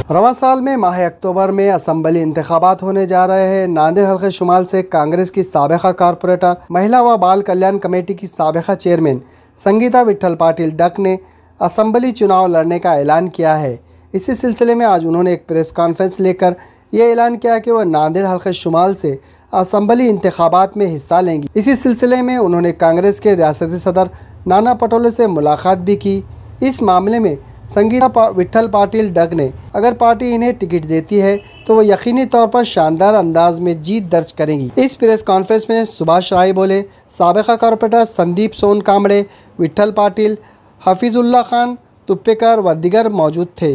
रवां साल में माह अक्टूबर में असम्बली इंतखाबात होने जा रहे हैं। नांदेड़ हल्के शुमाल से कांग्रेस की साबिका कारपोरेटर, महिला व बाल कल्याण कमेटी की साबिका चेयरमैन संगीता विट्ठल पाटिल डक ने असम्बली चुनाव लड़ने का ऐलान किया है। इसी सिलसिले में आज उन्होंने एक प्रेस कॉन्फ्रेंस लेकर ये ऐलान किया कि वह नांदेड़ हल्के शुमाल से असम्बली इंतखाबात में हिस्सा लेंगी। इसी सिलसिले में उन्होंने कांग्रेस के रियासती सदर नाना पटोले से मुलाकात भी की। इस मामले में संगीता विट्ठल पाटिल डक ने अगर पार्टी इन्हें टिकट देती है तो वो यकीनी तौर पर शानदार अंदाज में जीत दर्ज करेंगी। इस प्रेस कॉन्फ्रेंस में सुभाष राय बोले, साबिका कारपोरेटर संदीप सोन कांबळे, विट्ठल पाटिल, हफीजुल्ला खान तुप्पेकर व दिगर मौजूद थे।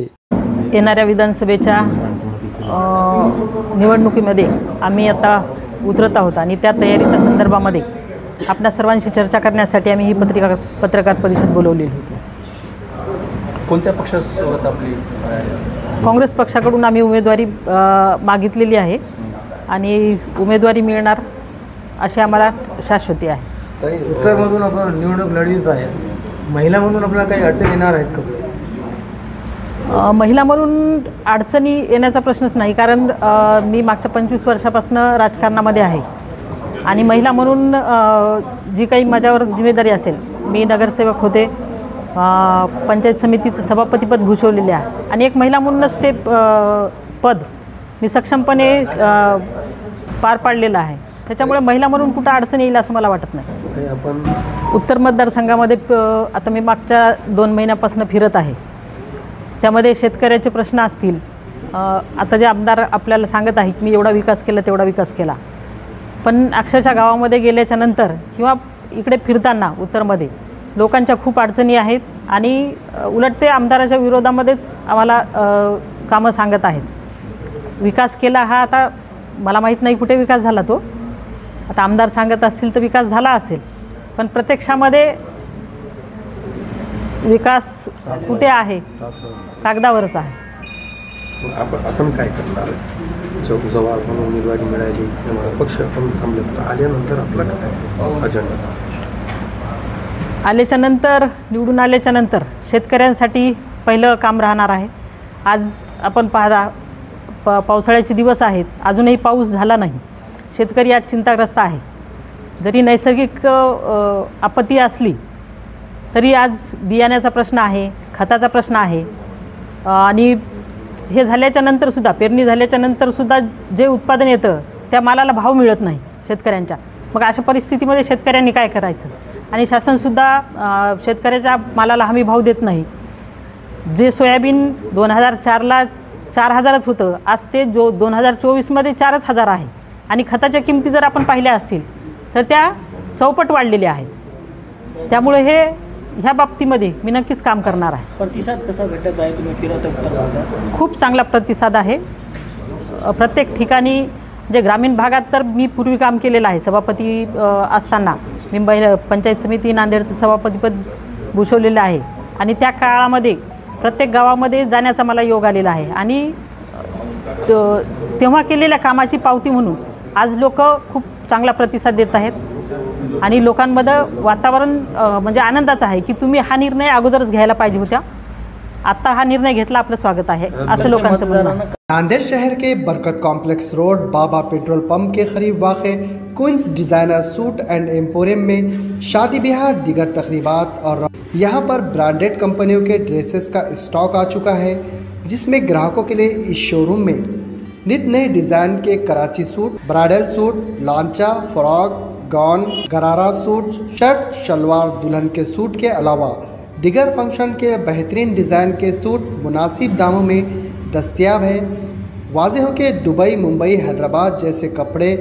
येणाऱ्या विधानसभेच्या निवडणुकीमध्ये आम्ही आता उतरत आहोत आणि त्या तयारीच्या संदर्भामध्ये आपल्या सर्वांशी चर्चा करण्यासाठी आम्ही ही पत्रकार परिषद बोलवलेली होती। कोणत्या पक्षासोबत आपली? काँग्रेस पक्षाकडून आम्ही उमेदवारी मागितलेली आहे आणि उमेदवारी मिळणार अशी आम्हाला शाश्वती आहे। उत्तरमधून आपण निवडणूक लढवत आहे, महिला म्हणून आपल्याला काही अडचणी येणार आहेत का? महिला म्हणून अडचणी येण्याचा प्रश्नच नाही, कारण मी मागच्या 25 वर्षापासून राजकारणामध्ये आहे आणि महिला म्हणून जी काही माझ्यावर जिम्मेदारी असेल, मी नगरसेवक होते, पंचायत समितीचं सभापतीपद भूषवलेले आहे आणि एक महिला म्हणूनच ते पद मी सक्षमपणे पार पाडलेलं आहे। त्याच्यामुळे महिला म्हणून कुठं अडचण येईल असं मला वाटत नाही। आपण उत्तर मतदारसंघामध्ये आता मी मागच्या 2 महिन्यापासून फिरत आहे, त्यामध्ये शेतकऱ्याचे प्रश्न असतील। आता जे आमदार आपल्याला सांगत आहे की मी एवढा विकास केला तेवढा विकास केला, पण अक्षरशः गावामध्ये गेल्याच्या नंतर किंवा इकडे फिरताना उत्तरमध्ये लोकांच्या खूप अडचणी आहेत आणि उलट ते आमदाराच्या विरोधामध्येच आम्हाला कामं सांगत आहेत। विकास केला हा आता मला माहीत नाही कुठे विकास झाला, तो आता आमदार सांगत असतील तर विकास झाला असेल, पण प्रत्यक्षामध्ये विकास कुठे आहे? कागदावरच आहे। आपण काय करणार? जेव्हा आपण उमेदवारी मिळाली तेव्हा पक्ष आपण थांबले, आल्यानंतर आपला काय अजेंडा? आल्याच्या नंतर, निवडून आल्याच्या नंतर शेतकऱ्यांसाठी पहिलं काम राहणार आहे। आज आपण पाहता पावसाळ्याचे दिवस आहेत, अजूनही पाऊस झाला नाही, शेतकरी आज चिंताग्रस्त आहे। जरी नैसर्गिक आपत्ती असली तरी आज बियाण्याचा प्रश्न आहे, खताचा प्रश्न आहे आणि हे झाल्याच्या नंतरसुद्धा, पेरणी झाल्याच्या नंतरसुद्धा जे उत्पादन येतं त्या मालाला भाव मिळत नाही शेतकऱ्यांच्या। मग अशा परिस्थितीमध्ये शेतकऱ्यांनी काय करायचं? आणि शासनसुद्धा शेतकऱ्याच्या मालाला हमी भाव देत नाही। जे सोयाबीन 2004ला 4000च होतं, आज ते 2024मध्ये 4000 आहे आणि खताच्या किमती जर आपण पाहिल्या असतील तर त्या चौपट वाढलेल्या आहेत। त्यामुळे ह्या बाबतीमध्ये मी नक्कीच काम करणार आहे। प्रतिसाद कसा भेटत आहे? तुम्ही फिरत आहे, खूप चांगला प्रतिसाद आहे प्रत्येक ठिकाणी। जे ग्रामीण भागात तर मी पूर्वी काम केलेलं आहे, सभापती असताना मी पंचायत समिती नांदेडचं सभापतीपद भूषवलेलं आहे आणि त्या काळामध्ये प्रत्येक गावामध्ये जाण्याचा मला योग आलेला आहे आणि तेव्हा केलेल्या कामाची पावती म्हणून आज लोक खूप चांगला प्रतिसाद देत आहेत आणि लोकांमध्ये वातावरण म्हणजे आनंदाचं आहे की तुम्ही हा निर्णय अगोदरच घ्यायला पाहिजे होता, आता हा निर्णय घेतला, आपलं स्वागत आहे असं लोकांचं म्हणणं आहे। नांदेड़ शहर के बरकत कॉम्प्लेक्स रोड बाबा पेट्रोल पंप के करीब वाक़े queen's designer suit and emporium में शादी ब्याह, दिगर तकरीबात और यहाँ पर ब्रांडेड कंपनियों के ड्रेसेस का स्टॉक आ चुका है, जिसमें ग्राहकों के लिए इस शोरूम में नित नए डिज़ाइन के कराची सूट, ब्राइडल सूट, लांचा, फ्रॉक, गाउन, गरारा सूट, शर्ट, शलवार, दुल्हन के सूट के अलावा दिगर फंक्शन के बेहतरीन डिज़ाइन के सूट मुनासिब दामों में दस्तयाब है। वाज़ेह हो कि दुबई, मुंबई, हैदराबाद जैसे कपड़े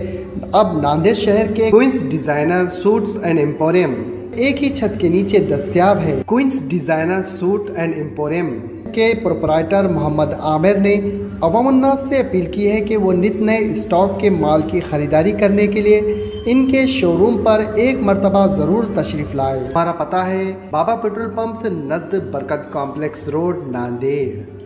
अब नांदेड़ शहर के Queens designer suits and emporium एक ही छत के नीचे दस्तयाब है। Queens designer suit and emporium के प्रोपराइटर मोहम्मद आमिर ने अवामुन्नास से अपील की है कि वो नित नए स्टॉक के माल की ख़रीदारी करने के लिए इनके शोरूम पर एक मरतबा ज़रूर तशरीफ़ लाए। हमारा पता है बाबा पेट्रोल पंप नज़द बरकत कॉम्प्लेक्स रोड, नांदेड़।